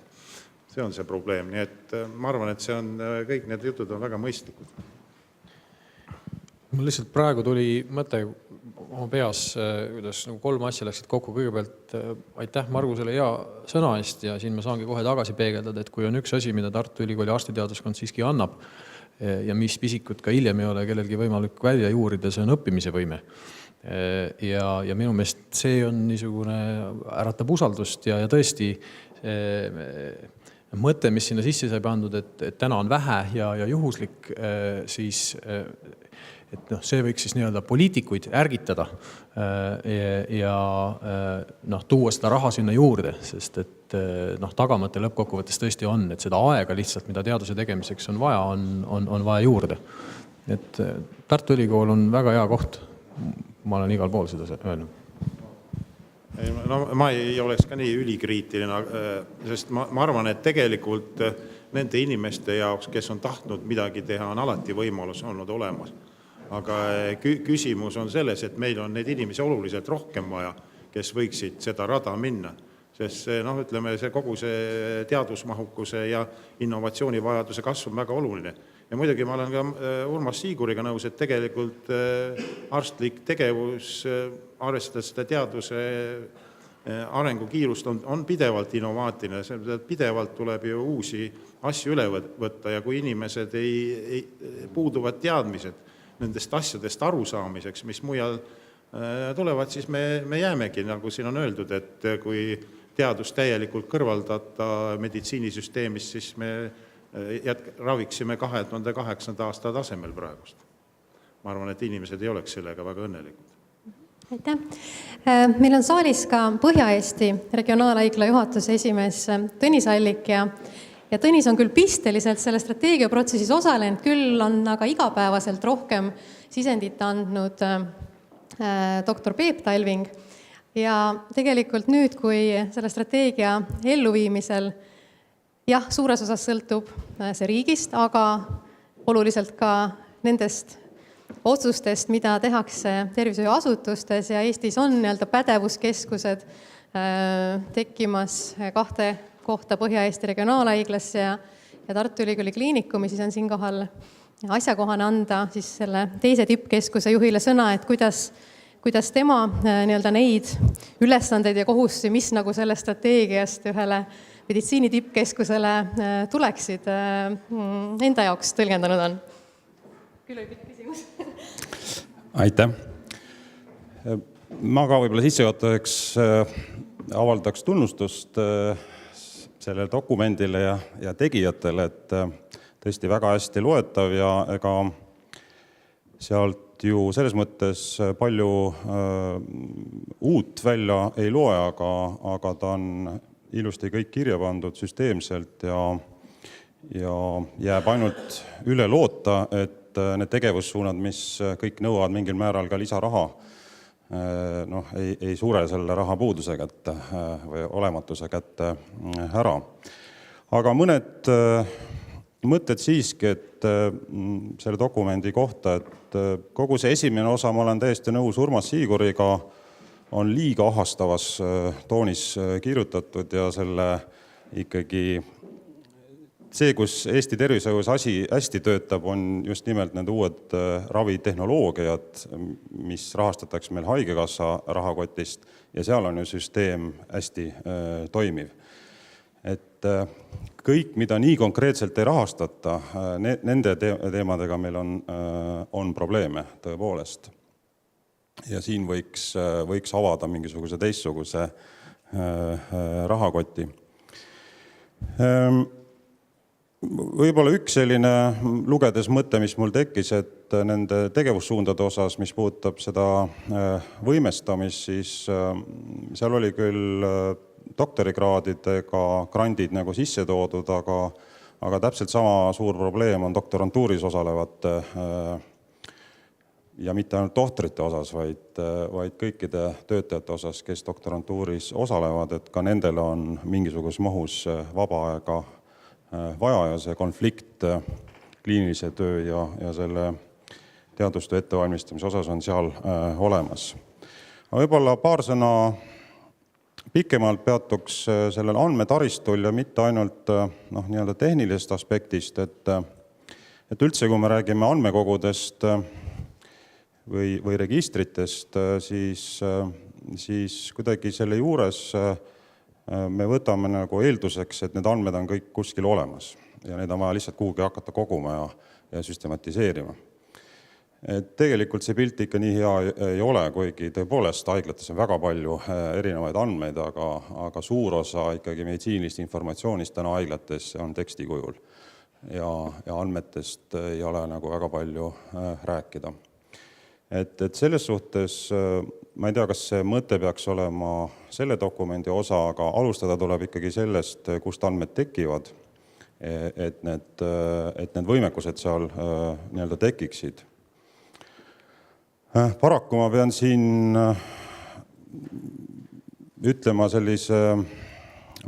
See on see probleem. Nii et ma arvan, et kõik need jutud on väga mõistlikud. Mul lihtsalt praegu tuli mõte oma peas, kuidas 3 asja läksid kokku. Kõigepealt aitäh Margusele hea sõna eest ja siin ma saangi kohe tagasi peegeldada, et kui on üks asi, mida Tartu Ülikooli arstiteaduskond siiski annab ja mis pisikut ka hiljem ei ole kellelgi võimalik välja juurida, see on õppimise võime. Ja minu meelest see on niisugune äratab usaldust ja tõesti mõte, mis sinna sisse sai pandud, et täna on vähe ja juhuslik, siis et see võiks siis nii-öelda poliitikuid ärgitada ja tuua seda raha sinna juurde, sest et tagamõte lõppkokkuvõttes tõesti on, et seda aega lihtsalt, mida teaduse tegemiseks on vaja, on vaja juurde. Et Tartu Ülikool on väga hea koht. Ma olen igal pool seda öelnud. No ma ei oleks ka nii ülikriitiline, sest ma arvan, et tegelikult nende inimeste jaoks, kes on tahtnud midagi teha, on alati võimalus olnud olemas. Aga küsimus on selles, et meil on neid inimesi oluliselt rohkem vaja, kes võiksid seda rada minna. Sest ütleme, kogu see teadusmahukuse ja innovatsioonivajaduse kasv on väga oluline. Ja muidugi ma olen ka Urmas Siiguriga nõus, et tegelikult arstlik tegevus, arvestades seda teaduse arengukiirust, on pidevalt innovaatiline. Pidevalt tuleb ju uusi asju üle võtta ja kui inimesed puuduvad teadmised nendest asjadest arusaamiseks, mis mujal tulevad, siis me jäämegi, nagu siin on öeldud, et kui teadus täielikult kõrvaldada meditsiinisüsteemist, siis me raviksime 2008. aasta tasemel praegust. Ma arvan, et inimesed ei oleks sellega väga õnnelikud. Aitäh. Meil on saalis ka Põhja-Eesti regionaalhaigla juhatuse esimees Tõnis Allik ja Tõnis on küll pisteliselt selle strateegiaprotsessis osalenud, küll on aga igapäevaselt rohkem sisendit andnud doktor Peep Talving. Ja tegelikult nüüd, kui selle strateegia elluviimisel suures osas sõltub see riigist, aga oluliselt ka nendest otsustest, mida tehakse tervishoiuasutustes ja Eestis on pädevuskeskused tekkimas 2 kohta Põhja-Eesti regionaalhaiglasse ja Tartu Ülikooli Kliinikumi, siis on siinkohal asjakohane anda siis selle teise tippkeskuse juhile sõna, et kuidas tema neid ülesandeid ja kohustusi, mis nagu selle strateegiast ühele meditsiini tippkeskusele tuleksid, enda jaoks tõlgendanud on. Küll oli pikk küsimus. Aitäh. Ma ka võib-olla sissejuhatuseks avaldaks tunnustust sellele dokumendile ja tegijatele, et tõesti väga hästi loetav ja ega sealt ju selles mõttes palju uut välja ei loe, aga ta on ilusti kõik kirja pandud süsteemselt ja jääb ainult üle loota, et need tegevussuunad, mis kõik nõuavad mingil määral ka lisaraha, ei suure selle raha puuduse kätte või olematuse kätte ära. Aga mõned mõtted siiski, et selle dokumendi kohta, et kogu see esimene osa, ma olen täiesti nõus Urmas Siiguriga, on liiga ahastavas toonis kirjutatud ja selle ikkagi see, kus Eesti tervishoius asi hästi töötab, on just nimelt need uued ravitehnoloogiad, mis rahastatakse meil haigekassa rahakotist ja seal on ju süsteem hästi toimiv. Et kõik, mida nii konkreetselt ei rahastata, nende teemadega meil on probleeme tõepoolest. Ja siin võiks avada mingisuguse teistsuguse rahakoti. Võib-olla üks selline lugedes mõte, mis mul tekkis, et nende tegevussuundade osas, mis puudutab seda võimestamist, siis seal oli küll doktorikraadidega grandid nagu sisse toodud, aga täpselt sama suur probleem on doktorantuuris osalevate ja mitte ainult tohtrite osas, vaid kõikide töötajate osas, kes doktorantuuris osalevad, et ka nendel on mingisuguse mahus vaba aega vaja ja see konflikt kliinilise töö ja selle teadustöö ettevalmistamise osas on seal olemas. Võib-olla paar sõna pikemalt peatuks sellel andmetaristul ja mitte ainult nii-öelda tehnilisest aspektist, et üldse, kui me räägime andmekogudest või registritest, siis kuidagi selle juures me võtame nagu eelduseks, et need andmed on kõik kuskil olemas ja need on vaja lihtsalt kuhugi hakata koguma ja süstematiseerima. Et tegelikult see pilt ikka nii hea ei ole, kuigi tõepoolest haiglates on väga palju erinevaid andmeid, aga suur osa ikkagi meditsiinilist informatsioonist täna haiglates on teksti kujul ja andmetest ei ole nagu väga palju rääkida. Et selles suhtes, ma ei tea, kas see mõte peaks olema selle dokumendi osa, aga alustada tuleb ikkagi sellest, kust andmed tekivad, et need võimekused seal nii-öelda tekiksid. Paraku ma pean siin ütlema sellise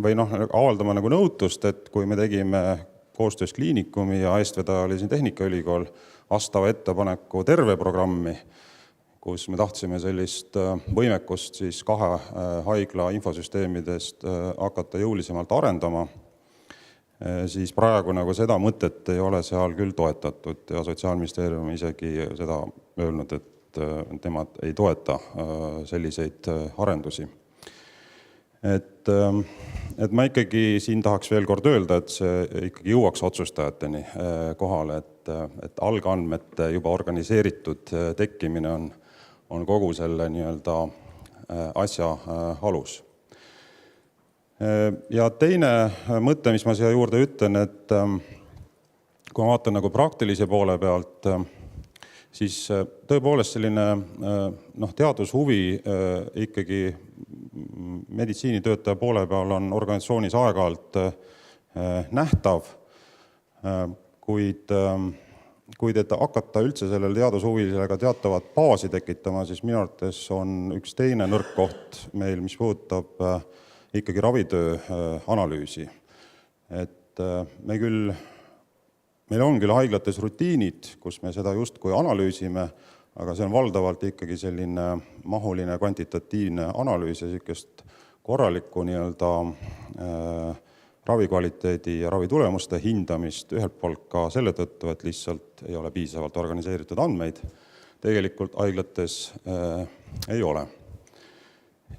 või avaldama nagu nõutust, et kui me tegime koostöös Kliinikumi ja eestvedaja oli siin Tehnikaülikool vastava ettepaneku terve programmi, kus me tahtsime sellist võimekust siis 2 haigla infosüsteemidest hakata jõulisemalt arendama, siis praegu nagu seda mõtet ei ole seal küll toetatud ja Sotsiaalministeerium isegi seda öelnud, et nemad ei toeta selliseid arendusi. Et ma ikkagi siin tahaks veel kord öelda, et see ikkagi jõuaks otsustajateni kohale, et algandmete juba organiseeritud tekkimine on kogu selle nii-öelda asja alus. Ja teine mõte, mis ma siia juurde ütlen, et kui ma vaatan nagu praktilise poole pealt, siis tõepoolest selline teadushuvi ikkagi meditsiinitöötaja poole peal on organisatsioonis aeg-ajalt nähtav, kuid et hakata üldse sellele teadushuvilisega teatavat baasi tekitama, siis minu arvates on üks teine nõrk koht meil, mis puudutab ikkagi ravitöö analüüsi. Et meil on küll haiglates rutiinid, kus me seda justkui analüüsime, aga see on valdavalt ikkagi selline mahuline kvantitatiivne analüüs ja sellist korralikku nii-öelda ravikvaliteedi ja ravitulemuste hindamist ühelt poolt ka selle tõttu, et lihtsalt ei ole piisavalt organiseeritud andmeid. Tegelikult haiglates ei ole.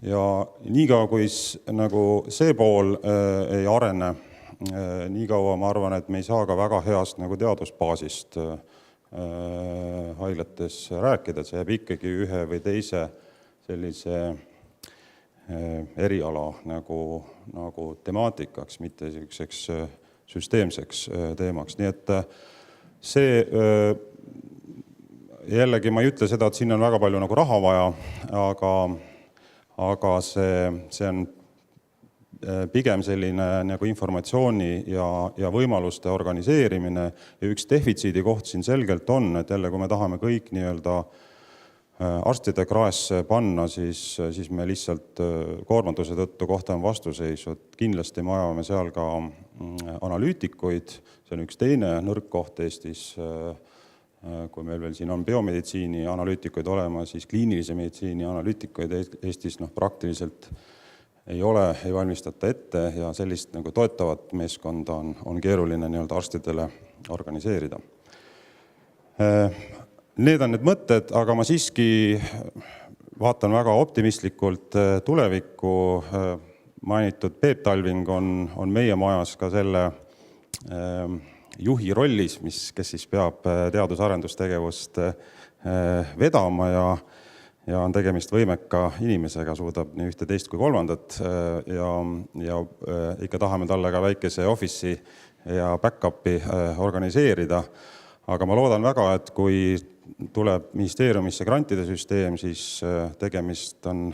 Ja niikaua, kui nagu see pool ei arene, niikaua ma arvan, et me ei saa ka väga heast nagu teadusbaasist haiglates rääkida, see jääb ikkagi ühe või teise sellise eriala nagu temaatikaks, mitte selliseks süsteemseks teemaks. Nii et see, jällegi ma ei ütle seda, et siin on väga palju nagu raha vaja, aga see on pigem selline nagu informatsiooni ja võimaluste organiseerimine ja üks defitsiidi koht siin selgelt on, et jälle, kui me tahame kõik nii-öelda arstide kraesse panna, siis me lihtsalt koormatuse tõttu kohtame vastuseisu. Kindlasti me ajame seal ka analüütikuid, see on üks teine nõrk koht Eestis, kui meil veel siin on biomeditsiini analüütikuid olema, siis kliinilise meditsiini analüütikuid Eestis praktiliselt ei ole, ei valmistata ette ja sellist nagu toetavat meeskonda on keeruline nii-öelda arstidele organiseerida. Need on need mõtted, aga ma siiski vaatan väga optimistlikult tulevikku. Mainitud Peep Talving on meie majas ka selle juhi rollis, kes siis peab teadus-arendustegevust vedama ja on tegemist võimeka inimesega, suudab nii ühte, teist kui kolmandat ja ikka tahame talle ka väikese office'i ja back-up'i organiseerida. Aga ma loodan väga, et kui tuleb ministeeriumisse grantide süsteem, siis tegemist on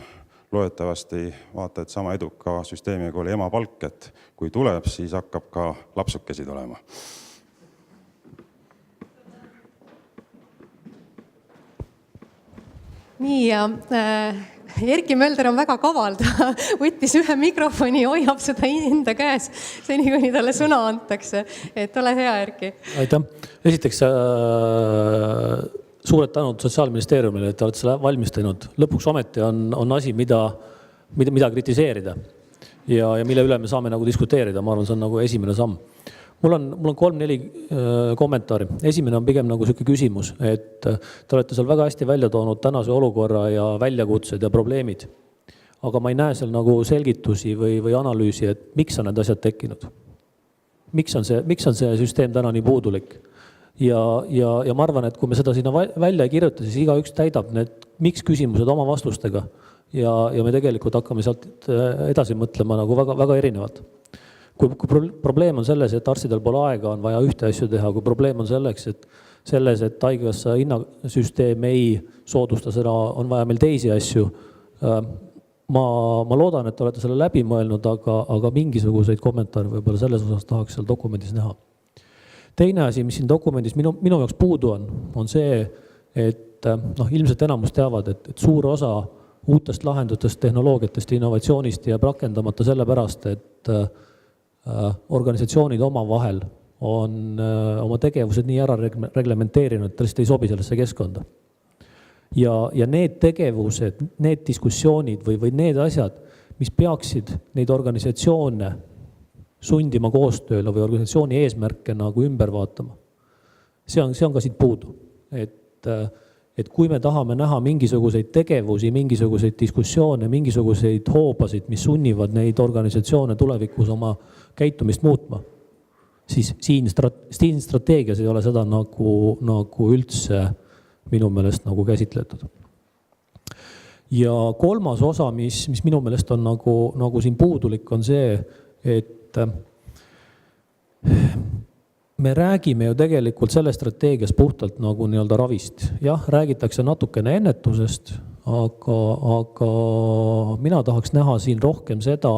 loodetavasti vaata, et sama eduka süsteemiga kui oli emapalk, et kui tuleb, siis hakkab ka lapsukesi tulema. Nii ja Erki Mölder on väga kaval, ta võttis ühe mikrofoni ja hoiab seda enda käes, seni kuni talle sõna antakse. Et ole hea, Erki. Aitäh. Esiteks suured tänud Sotsiaalministeeriumile, et olete selle valmis teinud. Lõpuks ometi on asi, mida kritiseerida ja mille üle me saame nagu diskuteerida. Ma arvan, see on nagu esimene samm. Mul on 3-4 kommentaari. Esimene on pigem nagu selline küsimus, et te olete seal väga hästi välja toonud tänase olukorra ja väljakutsed ja probleemid. Aga ma ei näe seal nagu selgitusi või analüüsi, et miks on need asjad tekkinud. Miks on see süsteem täna nii puudulik? Ja ma arvan, et kui me seda sinna välja ei kirjuta, siis igaüks täidab need miks küsimused oma vastustega ja me tegelikult hakkame sealt edasi mõtlema nagu väga, väga erinevat. Kui probleem on selles, et arstidel pole aega, on vaja ühte asju teha, kui probleem on selles, et haigekassa hinnasüsteem ei soodusta seda, on vaja meil teisi asju. Ma loodan, et olete selle läbi mõelnud, aga mingisuguseid kommentaare võib-olla selles osas tahaks seal dokumendis näha. Teine asi, mis siin dokumendis minu jaoks puudu on see, et ilmselt enamus teavad, et suur osa uutest lahendutest, tehnoloogiatest, innovatsioonist jääb rakendamata sellepärast, et organisatsioonid omavahel on oma tegevused nii ära reglementeerinud, et lihtsalt ei sobi sellesse keskkonda. Ja need tegevused, need diskussioonid või need asjad, mis peaksid neid organisatsioone sundima koostööle või organisatsiooni eesmärke nagu ümber vaatama, see on ka siit puudu. Et kui me tahame näha mingisuguseid tegevusi, mingisuguseid diskussioone, mingisuguseid hoobasid, mis sunnivad neid organisatsioone tulevikus oma käitumist muutma, siis siin strateegias ei ole seda nagu üldse minu meelest nagu käsitletud. Ja kolmas osa, mis minu meelest on nagu siin puudulik, on see, et me räägime ju tegelikult selle strateegias puhtalt nagu nii-öelda ravist. Jah, räägitakse natukene ennetusest, aga mina tahaks näha siin rohkem seda,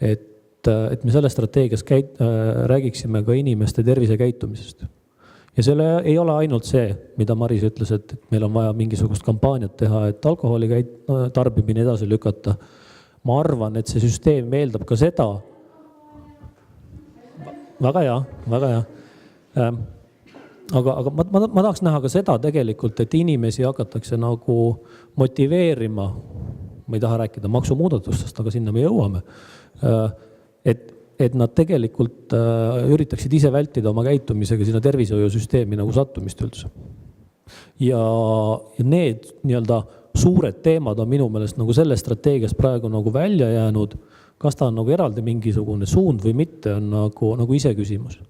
et me selle strateegias räägiksime ka inimeste tervisekäitumisest. Ja selle ei ole ainult see, mida Maris ütles, et meil on vaja mingisugust kampaaniat teha, et alkoholi tarbimine edasi lükata. Ma arvan, et see süsteem eeldab ka seda. Väga hea. Aga ma tahaks näha ka seda tegelikult, et inimesi hakatakse nagu motiveerima, ma ei taha rääkida maksumuudatustest, aga sinna me jõuame, et nad tegelikult üritaksid ise vältida oma käitumisega sinna tervishoiusüsteemi nagu sattumist üldse. Ja need nii-öelda suured teemad on minu meelest nagu selles strateegias praegu nagu välja jäänud. Kas ta on nagu eraldi mingisugune suund või mitte, on nagu ise küsimus.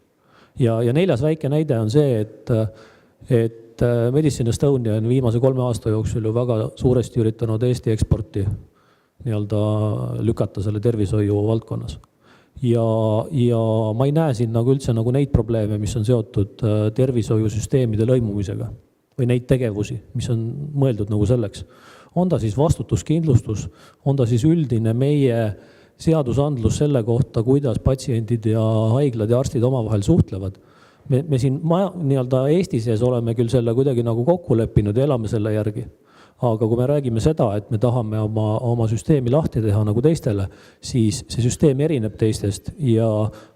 Ja 4. väike näide on see, et Medicine Estonia on viimase 3 aasta jooksul ju väga suuresti üritanud Eesti eksporti nii-öelda lükata selle tervishoiu valdkonnas. Ja ma ei näe siin nagu üldse nagu neid probleeme, mis on seotud tervishoiusüsteemide lõimumisega või neid tegevusi, mis on mõeldud nagu selleks. On ta siis vastutuskindlustus, on ta siis üldine meie seadusandlus selle kohta, kuidas patsiendid ja haiglad ja arstid omavahel suhtlevad. Me siin nii-öelda Eesti sees oleme küll selle kuidagi nagu kokku leppinud ja elame selle järgi. Aga kui me räägime seda, et me tahame oma süsteemi lahti teha nagu teistele, siis see süsteem erineb teistest ja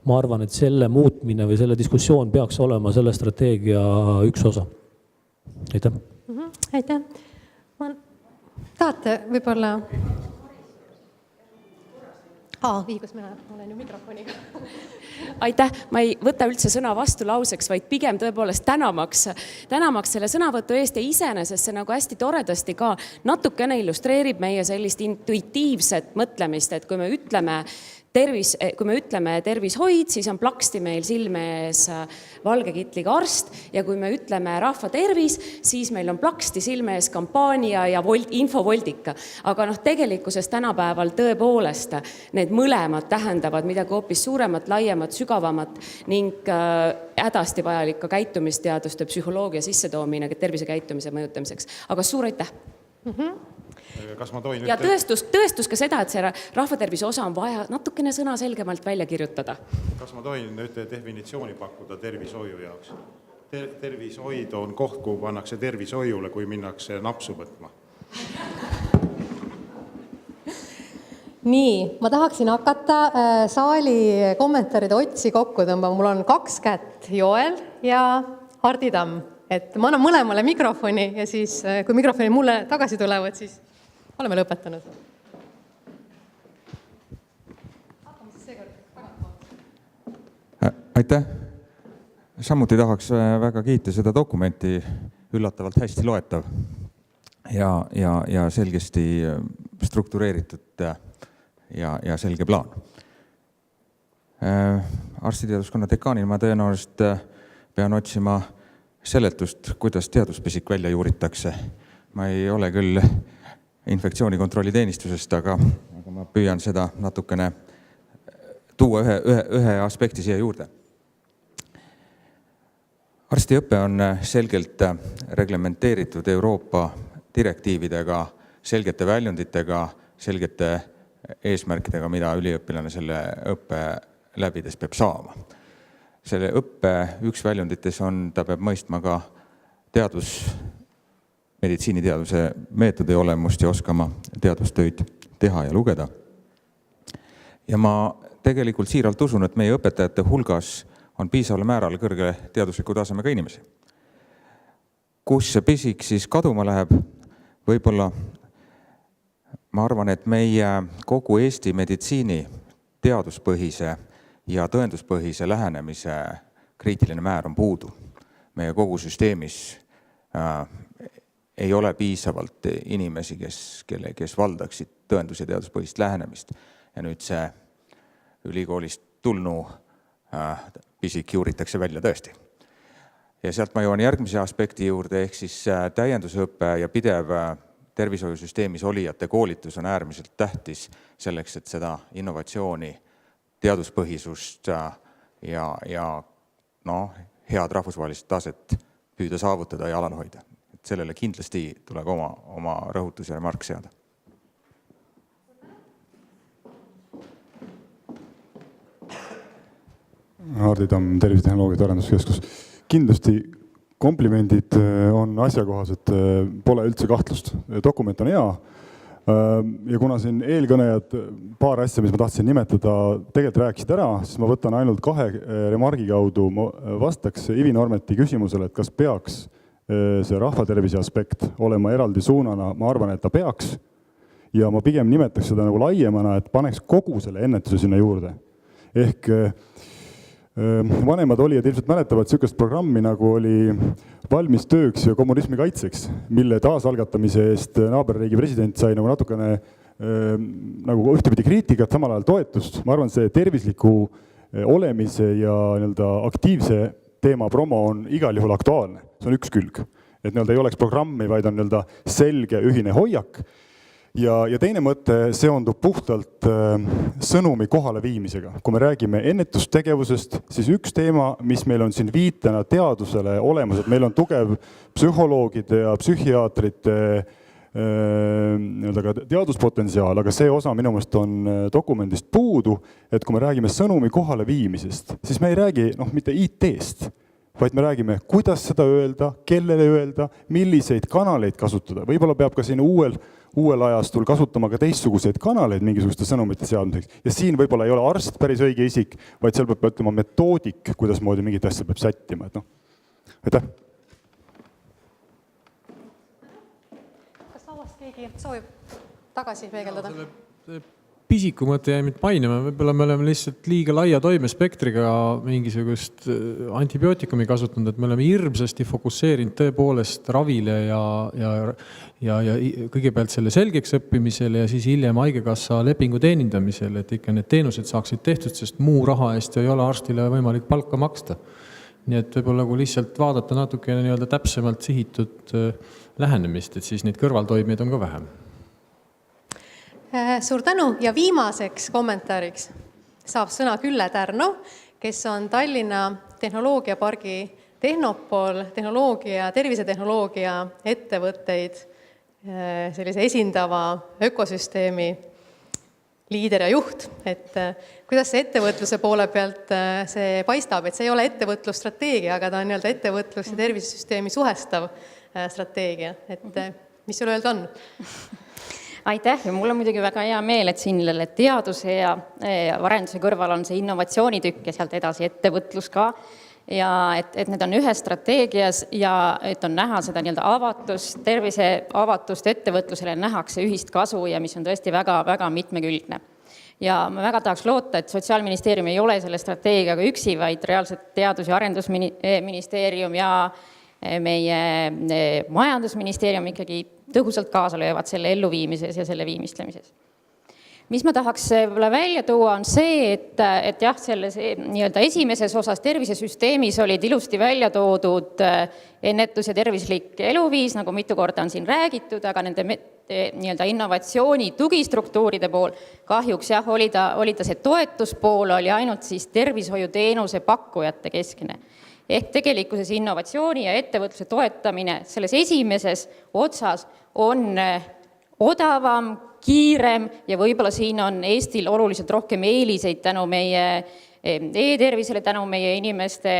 ma arvan, et selle muutmine või selle diskussioon peaks olema selle strateegia üks osa. Aitäh. Aitäh. Tahate võib-olla... Viigus mina olen ju mikrofoniga. Aitäh, ma ei võta üldse sõna vastu lauseks, vaid pigem tõepoolest tänamaks selle sõnavõtu eest ja iseenesest see nagu hästi toredasti ka natukene illustreerib meie sellist intuitiivset mõtlemist, et kui me ütleme tervishoid, siis on plaksti meil silme ees valge kitliga arst ja kui me ütleme rahva tervis, siis meil on plaksti silme ees kampaania ja infovoldika. Aga tegelikkuses tänapäeval tõepoolest need mõlemad tähendavad midagi hoopis suuremat, laiemat, sügavamat ning hädasti vajalik ka käitumisteaduste psühholoogia sissetoomine tervisekäitumise mõjutamiseks. Aga suur aitäh! Kas ma tohin ja tõestus ka seda, et see rahvatervise osa on vaja natukene sõna selgemalt välja kirjutada. Kas ma tohin ühte definitsiooni pakkuda tervishoiu jaoks? Tervishoid on koht, kuhu pannakse tervishoiule, kui minnakse napsu võtma. Nii, ma tahaksin hakata saali kommentaaride otsi kokku tõmbama. Mul on 2 kätt, Joel ja Hardi Tamm. Et ma annan mõlemale mikrofoni ja siis, kui mikrofoni mulle tagasi tulevad, siis oleme lõpetanud. Aitäh. Samuti tahaks väga kiita seda dokumenti, üllatavalt hästi loetav ja selgesti struktureeritud ja selge plaan. Arstiteaduskonna dekaanil ma tõenäoliselt pean otsima seletust, kuidas teaduspisik välja juuritakse. Ma ei ole küll infektsioonikontrolli teenistusest, aga ma püüan seda natukene tuua ühe aspekti siia juurde. Arstiõpe on selgelt reglementeeritud Euroopa direktiividega, selgete väljunditega, selgete eesmärkidega, mida üliõpilane selle õppe läbides peab saama. Selle õppe üks väljundites on, ta peab mõistma ka meditsiiniteaduse meetodi olemust ja oskama teadustöid teha ja lugeda. Ja ma tegelikult siiralt usun, et meie õpetajate hulgas on piisaval määral kõrge teadusliku tasemega inimesi. Kus see pisik siis kaduma läheb, võib-olla ma arvan, et meie kogu Eesti meditsiini teaduspõhise ja tõenduspõhise lähenemise kriitiline määr on puudu. Meie kogu süsteemis ei ole piisavalt inimesi, kes valdaksid tõendus- ja teaduspõhist lähenemist. Ja nüüd see ülikoolist tulnu pisik juuritakse välja tõesti. Ja sealt ma jõuan järgmise aspekti juurde, ehk siis täiendusõppe ja pidev tervishoiusüsteemis olijate koolitus on äärmiselt tähtis selleks, et seda innovatsiooni, teaduspõhisust ja head rahvusvahelist taset püüda saavutada ja alal hoida. Et sellele kindlasti tuleb oma rõhutus ja remark seada. Hardi Tamm, Tervisetehnoloogiate Arenduskeskus. Kindlasti komplimendid on asjakohased, pole üldse kahtlust. Dokument on hea ja kuna siin eelkõnejad paar asja, mis ma tahtsin nimetada, tegelikult rääkisid ära, siis ma võtan ainult 2 remargi kaudu. Ma vastaks Ivi Normeti küsimusele, et kas peaks see rahvatervise aspekt olema eraldi suunana. Ma arvan, et ta peaks ja ma pigem nimetaks seda nagu laiemana, et paneks kogu selle ennetuse sinna juurde. Ehk vanemad olijad ilmselt mäletavad sellist programmi, nagu oli valmis tööks ja kommunismi kaitseks, mille taasalgatamise eest naaberriigi president sai nagu natukene nagu ühtepidi kriitikat, samal ajal toetust. Ma arvan, see tervisliku olemise ja aktiivse teema promo on igal juhul aktuaalne. See on üks külg. Et ei oleks programmi, vaid on selge ühine hoiak. Ja teine mõte seondub puhtalt sõnumi kohale viimisega. Kui me räägime ennetustegevusest, siis üks teema, mis meil on siin viitena teadusele olemas, et meil on tugev psühholoogide ja psühhiaatrite teaduspotentsiaal, aga see osa minu meelest on dokumendist puudu, et kui me räägime sõnumi kohale viimisest, siis me ei räägi mitte IT-st, vaid me räägime, kuidas seda öelda, kellele öelda, milliseid kanaleid kasutada. Võib-olla peab ka siin uuel ajastul kasutama ka teistsuguseid kanaleid mingisuguste sõnumite seadmiseks. Ja siin võib-olla ei ole arst päris õige isik, vaid seal peab ütlema metoodik, kuidas moodi mingit asja peab sättima. Aitäh! Kas lauast keegi soovib tagasi peegeldada? Pisiku mõte jäi mind mainima, võib-olla me oleme lihtsalt liiga laia toimespektriga mingisugust antibiootikumi kasutanud, et me oleme hirmsasti fokusseerinud tõepoolest ravile ja kõigepealt selle selgeks õppimisele ja siis hiljem haigekassa lepingu teenindamisele, et ikka need teenused saaksid tehtud, sest muu raha eest ei ole arstile võimalik palka maksta. Nii et võib-olla kui lihtsalt vaadata natuke täpsemalt sihitud lähenemist, et siis neid kõrvaltoimeid on ka vähem. Suur tänu ja viimaseks kommentaariks saab sõna Külle Tärno, kes on Tallinna tehnoloogiapargi Tehnopol tehnoloogia, tervisetehnoloogia ettevõtteid sellise esindava ökosüsteemi liider ja juht. Et kuidas see ettevõtluse poole pealt see paistab, et see ei ole ettevõtlusstrateegia, aga ta on ettevõtlus- ja tervisesüsteemi suhestav strateegia. Et mis sul öelda on? Aitäh ja mul on muidugi väga hea meel, et siin teaduse ja arenduse kõrval on see innovatsioonitükk ja sealt edasi ettevõtlus ka. Ja et need on ühes strateegias ja et on näha seda avatust, tervise avatust ettevõtlusele nähakse ühist kasu ja mis on tõesti väga mitmekülgne. Ja ma väga tahaks loota, et Sotsiaalministeerium ei ole selle strateegiaga üksi, vaid reaalselt teadus- ja arendusministeerium ja meie majandusministeerium ikkagi tõhusalt kaasa löövad selle elluviimises ja selle viimistlemises. Mis ma tahaks välja tuua on see, et jah, selles esimeses osas tervisesüsteemis olid ilusti välja toodud ennetus ja tervislik eluviis, nagu mitu korda on siin räägitud, aga nende innovatsiooni tugistruktuuride pool kahjuks jah, oli ta see toetuspool, oli ainult siis tervishoiuteenuse pakkujate keskne. Ehk tegelikkuses innovatsiooni ja ettevõtluse toetamine selles esimeses otsas on odavam, kiirem ja võib-olla siin on Eestil oluliselt rohkem eeliseid tänu meie e-tervisele, tänu meie inimeste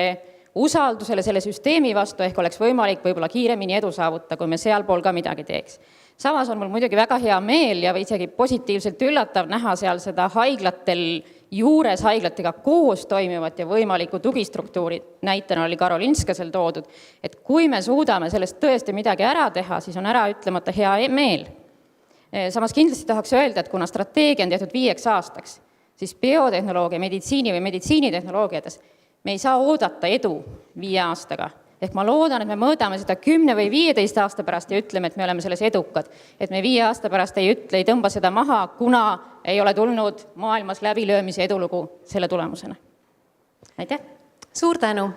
usaldusele selle süsteemi vastu, ehk oleks võimalik võib-olla kiiremini edu saavutada, kui me sealpool ka midagi teeks. Samas on mul muidugi väga hea meel ja isegi positiivselt üllatav näha seal seda haiglatel juures haiglatega koos toimivat ja võimalikku tugistruktuuri, näitena oli Karolinska seal toodud, et kui me suudame sellest tõesti midagi ära teha, siis on ära ütlemata hea meel. Samas kindlasti tahaks öelda, et kuna strateegia on tehtud 5 aastaks, siis biotehnoloogia, meditsiini või meditsiinitehnoloogiates me ei saa oodata edu 5 aastaga. Ehk ma loodan, et me mõõdame seda 10 või 15 aasta pärast ja ütleme, et me oleme selles edukad. Et me 5 aasta pärast ei tõmba seda maha, kuna ei ole tulnud maailmas läbilöömise edulugu selle tulemusena. Aitäh! Suur tänu!